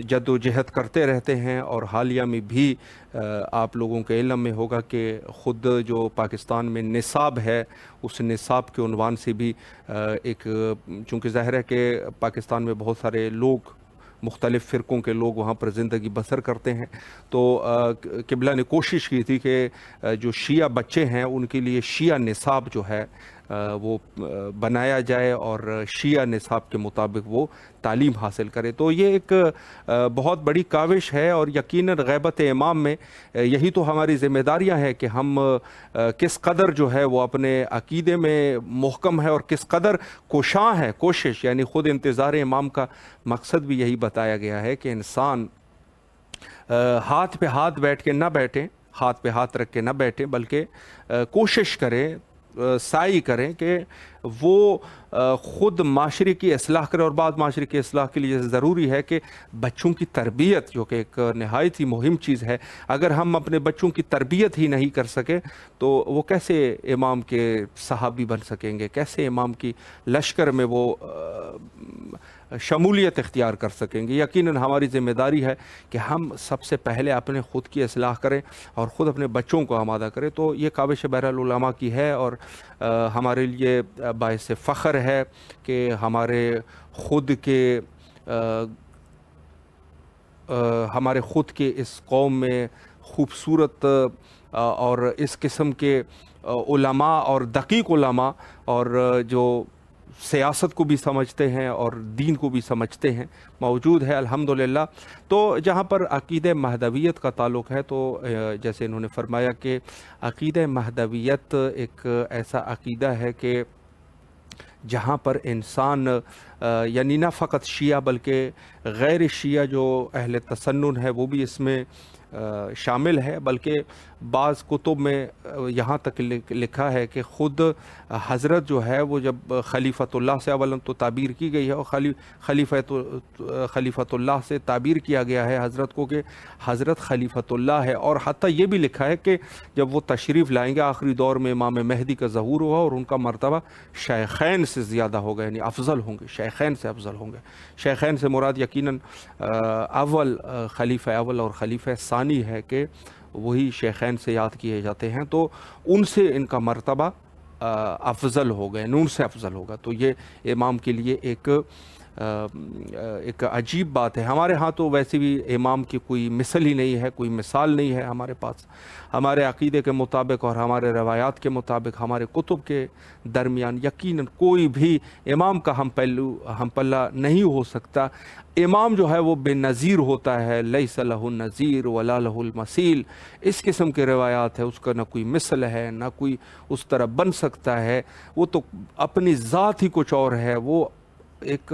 جد و جہد کرتے رہتے ہیں. اور حالیہ میں بھی آپ لوگوں کے علم میں ہوگا کہ خود جو پاکستان میں نصاب ہے, اس نصاب کے عنوان سے بھی ایک, چونکہ ظاہر ہے کہ پاکستان میں بہت سارے لوگ, مختلف فرقوں کے لوگ وہاں پر زندگی بسر کرتے ہیں, تو قبلہ نے کوشش کی تھی کہ جو شیعہ بچے ہیں ان کے لیے شیعہ نصاب جو ہے وہ بنایا جائے, اور شیعہ نصاب کے مطابق وہ تعلیم حاصل کرے. تو یہ ایک بہت بڑی کاوش ہے, اور یقیناً غیبت امام میں یہی تو ہماری ذمہ داریاں ہیں کہ ہم کس قدر جو ہے وہ اپنے عقیدے میں محکم ہے, اور کس قدر کوشاں ہے. کوشش یعنی خود انتظار امام کا مقصد بھی یہی بتایا گیا ہے کہ انسان ہاتھ پہ ہاتھ بیٹھ کے نہ بیٹھیں, ہاتھ پہ ہاتھ رکھ کے نہ بیٹھیں, بلکہ کوشش کریں, سعی کریں کہ وہ خود معاشرے کی اصلاح کرے. اور بعد معاشرے کی اصلاح کے لیے ضروری ہے کہ بچوں کی تربیت, جو کہ ایک نہایت ہی مہم چیز ہے, اگر ہم اپنے بچوں کی تربیت ہی نہیں کر سکے تو وہ کیسے امام کے صحابی بن سکیں گے, کیسے امام کی لشکر میں وہ شمولیت اختیار کر سکیں گے. یقیناً ہماری ذمہ داری ہے کہ ہم سب سے پہلے اپنے خود کی اصلاح کریں اور خود اپنے بچوں کو آمادہ کریں. تو یہ کاوش بہرالعلماء کی ہے, اور ہمارے لیے باعث فخر ہے کہ ہمارے خود کے اس قوم میں خوبصورت اور اس قسم کے علماء اور دقیق علماء, اور جو سیاست کو بھی سمجھتے ہیں اور دین کو بھی سمجھتے ہیں, موجود ہے الحمدللہ. تو جہاں پر عقیدہ مہدویت کا تعلق ہے, تو جیسے انہوں نے فرمایا کہ عقیدہ مہدویت ایک ایسا عقیدہ ہے کہ جہاں پر انسان یعنی نہ فقط شیعہ بلکہ غیر شیعہ جو اہل تسنن ہے وہ بھی اس میں شامل ہے, بلکہ بعض کتب میں یہاں تک لکھا ہے کہ خود حضرت جو ہے وہ جب خلیفۃ اللہ سے اولاً تو تعبیر کی گئی ہے, اور خلیفۃ اللہ سے تعبیر کیا گیا ہے حضرت کو کہ حضرت خلیفۃ اللہ ہے. اور حتیٰ یہ بھی لکھا ہے کہ جب وہ تشریف لائیں گے آخری دور میں امام مہدی کا ظہور ہوا, اور ان کا مرتبہ شیخین سے زیادہ ہوگا, یعنی افضل ہوں گے, شیخین سے افضل ہوں گے. شیخین سے مراد یقیناً اول خلیفہ اول اور خلیفہ ثانی ہے کہ وہی شیخین سے یاد کیے جاتے ہیں, تو ان سے ان کا مرتبہ افضل ہوگا, نون سے افضل ہوگا. تو یہ امام کے لیے ایک عجیب بات ہے. ہمارے ہاں تو ویسے بھی امام کی کوئی مثل ہی نہیں ہے, کوئی مثال نہیں ہے ہمارے پاس. ہمارے عقیدے کے مطابق اور ہمارے روایات کے مطابق ہمارے کتب کے درمیان یقیناً کوئی بھی امام کا ہم پلہ نہیں ہو سکتا. امام جو ہے وہ بے نظیر ہوتا ہے, لیس لہ النظیر ولا لہ المثیل, اس قسم کے روایات ہے, اس کا نہ کوئی مثل ہے نہ کوئی اس طرح بن سکتا ہے. وہ تو اپنی ذات ہی کچھ اور ہے, وہ ایک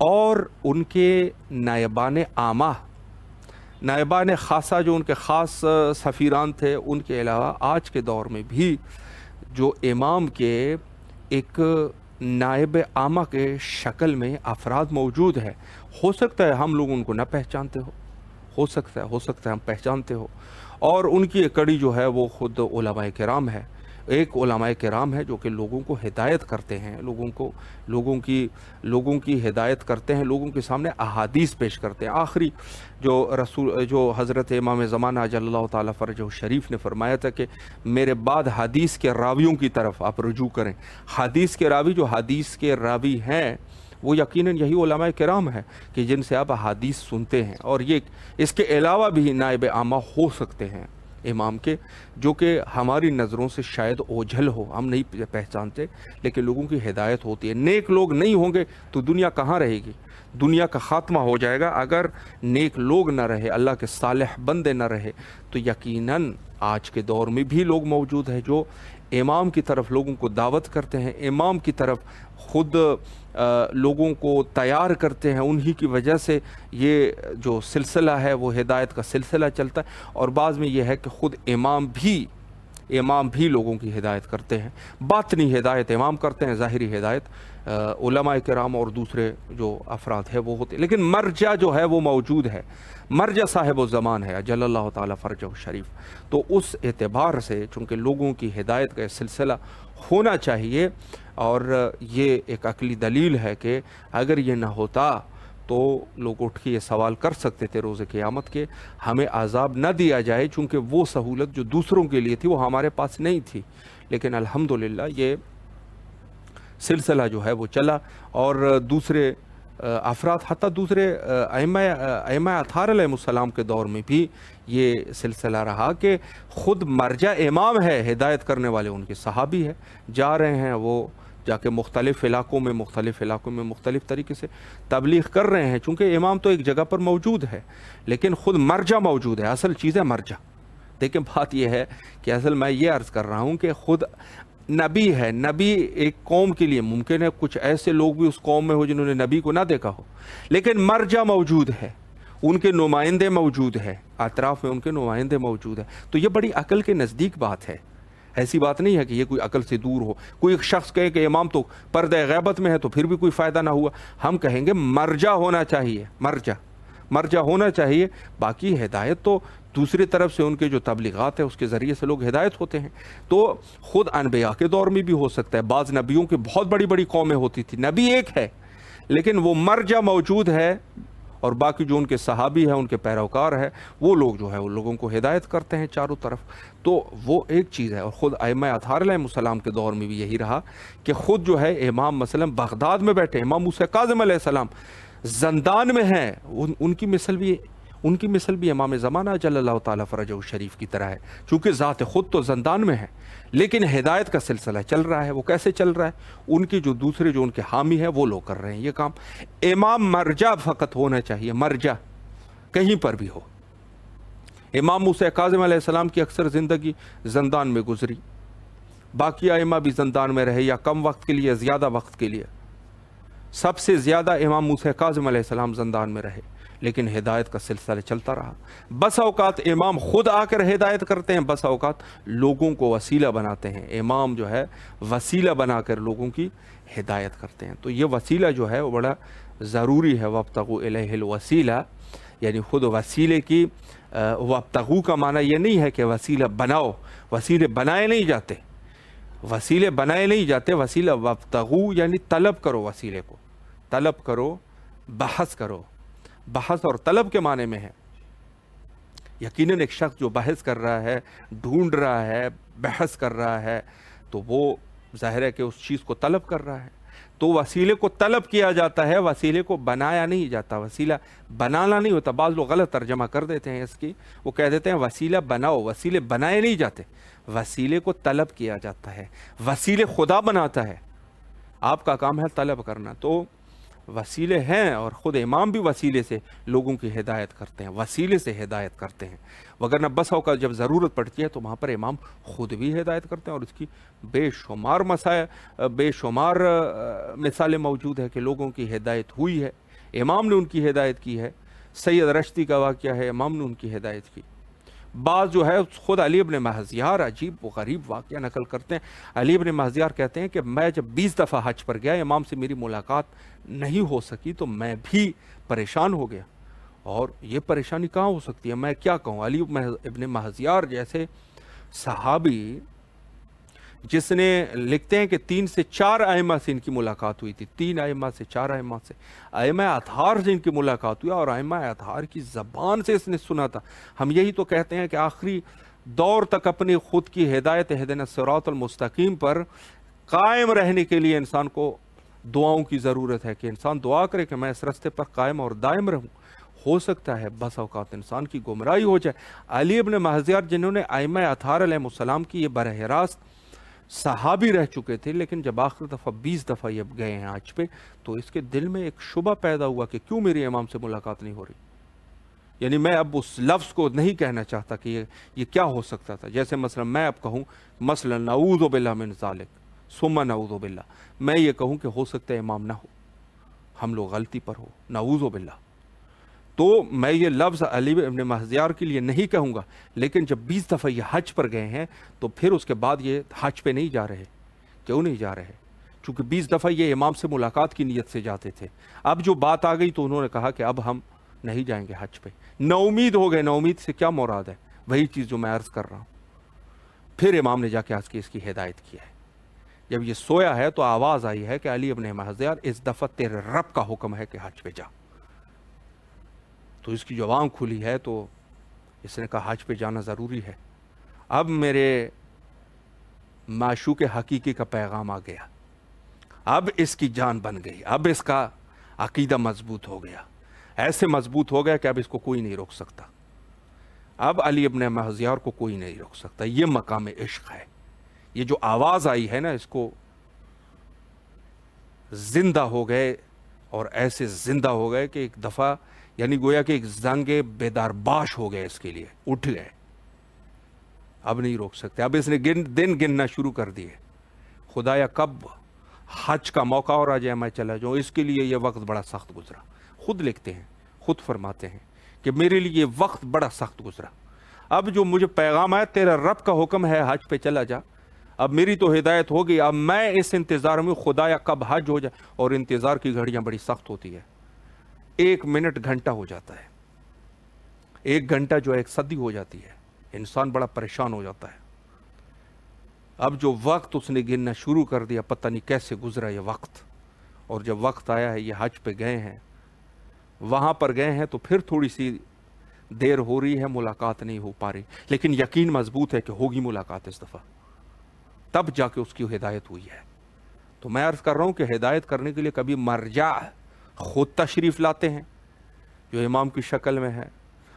اور ان کے نائبان عامہ، نائبان خاصہ جو ان کے خاص سفیران تھے، ان کے علاوہ آج کے دور میں بھی جو امام کے ایک نائب عامہ کے شکل میں افراد موجود ہیں، ہو سکتا ہے ہم لوگ ان کو نہ پہچانتے ہو سکتا ہے ہم پہچانتے ہو، اور ان کی ایک کڑی جو ہے وہ خود علماء کرام ہے، ایک علماء کرام ہے جو کہ لوگوں کو ہدایت کرتے ہیں، لوگوں کی ہدایت کرتے ہیں، لوگوں کے سامنے احادیث پیش کرتے ہیں۔ آخری جو حضرت امام زمانہ جل اللہ تعالیٰ فرجہ شریف نے فرمایا تھا کہ میرے بعد حدیث کے راویوں کی طرف آپ رجوع کریں۔ حدیث کے راوی، جو حدیث کے راوی ہیں وہ یقیناً یہی علماء کرام ہیں کہ جن سے آپ احادیث سنتے ہیں، اور یہ اس کے علاوہ بھی نائب عامہ ہو سکتے ہیں امام کے، جو کہ ہماری نظروں سے شاید اوجھل ہو، ہم نہیں پہچانتے، لیکن لوگوں کی ہدایت ہوتی ہے۔ نیک لوگ نہیں ہوں گے تو دنیا کہاں رہے گی؟ دنیا کا خاتمہ ہو جائے گا۔ اگر نیک لوگ نہ رہے، اللہ کے صالح بندے نہ رہے، تو یقیناً آج کے دور میں بھی لوگ موجود ہیں جو امام کی طرف لوگوں کو دعوت کرتے ہیں، امام کی طرف خود لوگوں کو تیار کرتے ہیں، انہی کی وجہ سے یہ جو سلسلہ ہے وہ ہدایت کا سلسلہ چلتا ہے۔ اور بعض میں یہ ہے کہ خود امام بھی لوگوں کی ہدایت کرتے ہیں، باطنی ہدایت امام کرتے ہیں، ظاہری ہدایت علماء کرام اور دوسرے جو افراد ہیں وہ ہوتے ہیں۔ لیکن مرجع جو ہے وہ موجود ہے، مرجع صاحب الزمان ہے جل اللہ تعالیٰ فرجہ شریف۔ تو اس اعتبار سے چونکہ لوگوں کی ہدایت کا سلسلہ ہونا چاہیے، اور یہ ایک عقلی دلیل ہے کہ اگر یہ نہ ہوتا تو لوگ اٹھ کے یہ سوال کر سکتے تھے روز قیامت کے ہمیں عذاب نہ دیا جائے، چونکہ وہ سہولت جو دوسروں کے لیے تھی وہ ہمارے پاس نہیں تھی۔ لیکن الحمدللہ یہ سلسلہ جو ہے وہ چلا، اور دوسرے افراد، حتیٰ دوسرے ائمہ اطہار علیہ السلام کے دور میں بھی یہ سلسلہ رہا کہ خود مرجع امام ہے، ہدایت کرنے والے ان کے صحابی ہے، جا رہے ہیں وہ جا کے مختلف علاقوں میں مختلف طریقے سے تبلیغ کر رہے ہیں، چونکہ امام تو ایک جگہ پر موجود ہے لیکن خود مرجع موجود ہے، اصل چیز ہے مرجع۔ دیکھیں بات یہ ہے کہ اصل میں یہ عرض کر رہا ہوں کہ خود نبی ہے، نبی ایک قوم کے لیے، ممکن ہے کچھ ایسے لوگ بھی اس قوم میں ہو جنہوں نے نبی کو نہ دیکھا ہو، لیکن مرجع موجود ہے، ان کے نمائندے موجود ہیں، اطراف میں ان کے نمائندے موجود ہیں۔ تو یہ بڑی عقل کے نزدیک بات ہے، ایسی بات نہیں ہے کہ یہ کوئی عقل سے دور ہو۔ کوئی ایک شخص کہے کہ امام تو پردہ غیبت میں ہے تو پھر بھی کوئی فائدہ نہ ہوا، ہم کہیں گے مرجع ہونا چاہیے، مرجع ہونا چاہیے۔ باقی ہدایت تو دوسری طرف سے ان کے جو تبلیغات ہے اس کے ذریعے سے لوگ ہدایت ہوتے ہیں۔ تو خود انبیاء کے دور میں بھی ہو سکتا ہے، بعض نبیوں کی بہت بڑی بڑی قومیں ہوتی تھی، نبی ایک ہے لیکن وہ مرجع موجود ہے، اور باقی جو ان کے صحابی ہیں، ان کے پیروکار ہیں، وہ لوگ جو ہے وہ لوگوں کو ہدایت کرتے ہیں چاروں طرف۔ تو وہ ایک چیز ہے۔ اور خود ائمہ اطہار علیہ السلام کے دور میں بھی یہی رہا کہ خود جو ہے امام مثلا بغداد میں بیٹھے، امام موسیٰ کاظم علیہ السلام زندان میں ہیں، ان کی مثل بھی امام زمانہ جل اللہ تعالیٰ فرجہ شریف کی طرح ہے، چونکہ ذات خود تو زندان میں ہے لیکن ہدایت کا سلسلہ چل رہا ہے۔ وہ کیسے چل رہا ہے؟ ان کے جو دوسرے جو ان کے حامی ہیں وہ لوگ کر رہے ہیں یہ کام۔ امام مرجع فقط ہونا چاہیے، مرجع کہیں پر بھی ہو۔ امام موسیٰ کاظم علیہ السلام کی اکثر زندگی زندان میں گزری، باقی ائمہ بھی زندان میں رہے، یا کم وقت کے لیے زیادہ وقت کے لیے، سب سے زیادہ امام موسیٰ کاظم علیہ السلام زندان میں رہے، لیکن ہدایت کا سلسلہ چلتا رہا۔ بس اوقات امام خود آ کر ہدایت کرتے ہیں، بس اوقات لوگوں کو وسیلہ بناتے ہیں، امام جو ہے وسیلہ بنا کر لوگوں کی ہدایت کرتے ہیں۔ تو یہ وسیلہ جو ہے وہ بڑا ضروری ہے۔ وابتغوا الیہ الوسیلہ، یعنی خود وسیلے کی وابتغوا کا معنی یہ نہیں ہے کہ وسیلہ بناؤ، وسیلے بنائے نہیں جاتے، وسیلہ وابتغوا یعنی طلب کرو، وسیلے کو طلب کرو، بحث کرو۔ بحث اور طلب کے معنی میں ہے۔ یقیناً ایک شخص جو بحث کر رہا ہے، ڈھونڈ رہا ہے، بحث کر رہا ہے، تو وہ ظاہر ہے کہ اس چیز کو طلب کر رہا ہے۔ تو وسیلے کو طلب کیا جاتا ہے، وسیلے کو بنایا نہیں جاتا۔ وسیلہ بنانا نہیں ہوتا، بعض لوگ غلط ترجمہ کر دیتے ہیں اس کی، وہ کہہ دیتے ہیں وسیلہ بناؤ، وسیلے بنائے نہیں جاتے، وسیلے کو طلب کیا جاتا ہے۔ وسیلے خدا بناتا ہے، آپ کا کام ہے طلب کرنا۔ تو وسیلے ہیں، اور خود امام بھی وسیلے سے لوگوں کی ہدایت کرتے ہیں، وسیلے سے ہدایت کرتے ہیں۔ وگرنہ بس اوقات جب ضرورت پڑتی ہے تو وہاں پر امام خود بھی ہدایت کرتے ہیں، اور اس کی بے شمار مثالیں موجود ہے کہ لوگوں کی ہدایت ہوئی ہے، امام نے ان کی ہدایت کی ہے. سید رشتی کا واقعہ ہے, امام نے ان کی ہدایت کی. بعض جو ہے خود علی ابن مہذیار عجیب و غریب واقعہ نقل کرتے ہیں. علی ابن مہذیار کہتے ہیں کہ میں جب 20 دفعہ حج پر گیا, امام سے میری ملاقات نہیں ہو سکی تو میں بھی پریشان ہو گیا. اور یہ پریشانی کہاں ہو سکتی ہے, میں کیا کہوں. علی ابن مہذیار جیسے صحابی جس نے, لکھتے ہیں کہ 3 سے 4 ائمہ سے ان کی ملاقات ہوئی تھی, 3 ائمہ سے 4 ائمہ سے, ائمہ اطہار سے ان کی ملاقات ہوئی, اور ائمہ اطہار کی زبان سے اس نے سنا تھا. ہم یہی تو کہتے ہیں کہ آخری دور تک اپنی خود کی ہدایت اہدنا الصراط المستقیم پر قائم رہنے کے لیے انسان کو دعاؤں کی ضرورت ہے, کہ انسان دعا کرے کہ میں اس راستے پر قائم اور دائم رہوں. ہو سکتا ہے بس اوقات انسان کی گمراہی ہو جائے. علی ابن مہذیار جنہوں نے ائمہ اطہار علیہ السلام کی, یہ براہ راست صحابی رہ چکے تھے, لیکن جب آخر دفعہ 20 دفعہ یہ گئے ہیں حج پہ, تو اس کے دل میں ایک شبہ پیدا ہوا کہ کیوں میرے امام سے ملاقات نہیں ہو رہی. یعنی میں اب اس لفظ کو نہیں کہنا چاہتا کہ یہ کیا ہو سکتا تھا. جیسے مثلا میں اب کہوں مثلا نعوذ باللہ من ذالک ثم نعوذ باللہ, میں یہ کہوں کہ ہو سکتا ہے امام نہ ہو, ہم لوگ غلطی پر ہو, نعوذ باللہ, تو میں یہ لفظ علی ابن مہذیار کے لیے نہیں کہوں گا. لیکن جب 20 دفعہ یہ حج پر گئے ہیں تو پھر اس کے بعد یہ حج پہ نہیں جا رہے. کیوں نہیں جا رہے؟ چونکہ 20 دفعہ یہ امام سے ملاقات کی نیت سے جاتے تھے. اب جو بات آ گئی تو انہوں نے کہا کہ اب ہم نہیں جائیں گے حج پہ. نا امید ہو گئے. نا امید سے کیا مراد ہے؟ وہی چیز جو میں عرض کر رہا ہوں. پھر امام نے جا کے اس کی ہدایت کی ہے. جب یہ سویا ہے تو آواز آئی ہے کہ علی ابن مہذیار اس دفعہ تیرے رب کا حکم ہے کہ حج پہ جا. تو اس کی جو آنکھ کھلی ہے تو اس نے کہا حج پہ جانا ضروری ہے. اب میرے معشوق حقیقی کا پیغام آ گیا, اب اس کی جان بن گئی, اب اس کا عقیدہ مضبوط ہو گیا, ایسے مضبوط ہو گیا کہ اب اس کو کوئی نہیں روک سکتا. اب علی ابن مہذیار کو کوئی نہیں روک سکتا. یہ مقام عشق ہے. یہ جو آواز آئی ہے نا, اس کو زندہ ہو گئے, اور ایسے زندہ ہو گئے کہ ایک دفعہ یعنی گویا کہ ایک زنگ بیدار باش ہو گئے, اس کے لیے اٹھ گئے. اب نہیں روک سکتے. اب اس نے دن گننا شروع کر دیے. خدایا کب حج کا موقع اور آ جائے میں چلا جاؤں. اس کے لیے یہ وقت بڑا سخت گزرا. خود لکھتے ہیں, خود فرماتے ہیں کہ میرے لیے یہ وقت بڑا سخت گزرا. اب جو مجھے پیغام آیا تیرا رب کا حکم ہے حج پہ چلا جا, اب میری تو ہدایت ہو گئی. اب میں اس انتظار میں خدایا کب حج ہو جائے. اور انتظار کی گھڑیاں بڑی سخت ہوتی ہے. 1 منٹ گھنٹہ ہو جاتا ہے, 1 گھنٹہ جو ہے 1 صدی ہو جاتی ہے. انسان بڑا پریشان ہو جاتا ہے. اب جو وقت اس نے گننا شروع کر دیا, پتہ نہیں کیسے گزرا یہ وقت. اور جب وقت آیا ہے, یہ حج پہ گئے ہیں, وہاں پر گئے ہیں, تو پھر تھوڑی سی دیر ہو رہی ہے, ملاقات نہیں ہو پا رہی, لیکن یقین مضبوط ہے کہ ہوگی ملاقات اس دفعہ. تب جا کے اس کی ہدایت ہوئی ہے. تو میں عرض کر رہا ہوں کہ ہدایت کرنے کے لیے کبھی مرجع خود تشریف لاتے ہیں جو امام کی شکل میں ہے,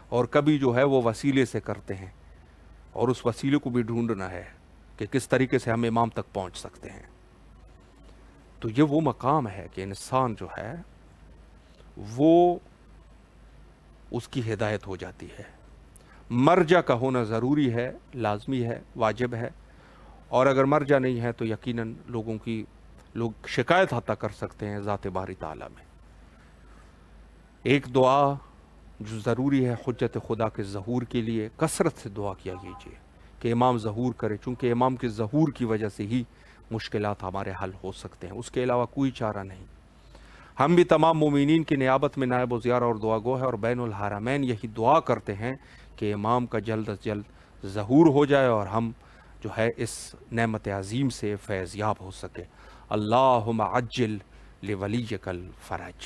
اور کبھی جو ہے وہ وسیلے سے کرتے ہیں, اور اس وسیلے کو بھی ڈھونڈنا ہے کہ کس طریقے سے ہم امام تک پہنچ سکتے ہیں. تو یہ وہ مقام ہے کہ انسان جو ہے وہ اس کی ہدایت ہو جاتی ہے. مرجع کا ہونا ضروری ہے, لازمی ہے, واجب ہے. اور اگر مرجع نہیں ہے تو یقیناً لوگ شکایت حتی کر سکتے ہیں ذات باری تعالیٰ میں. ایک دعا جو ضروری ہے حجت خدا کے ظہور کے لیے, کثرت سے دعا کیا کیجیے کہ امام ظہور کرے, چونکہ امام کے ظہور کی وجہ سے ہی مشکلات ہمارے حل ہو سکتے ہیں. اس کے علاوہ کوئی چارہ نہیں. ہم بھی تمام مومنین کی نیابت میں نائب و زیارہ اور دعا گو ہے, اور بین الحرمین یہی دعا کرتے ہیں کہ امام کا جلد از جلد ظہور ہو جائے اور ہم جو ہے اس نعمت عظیم سے فیض یاب ہو سکے. اللہم عجل لولیک الفرج.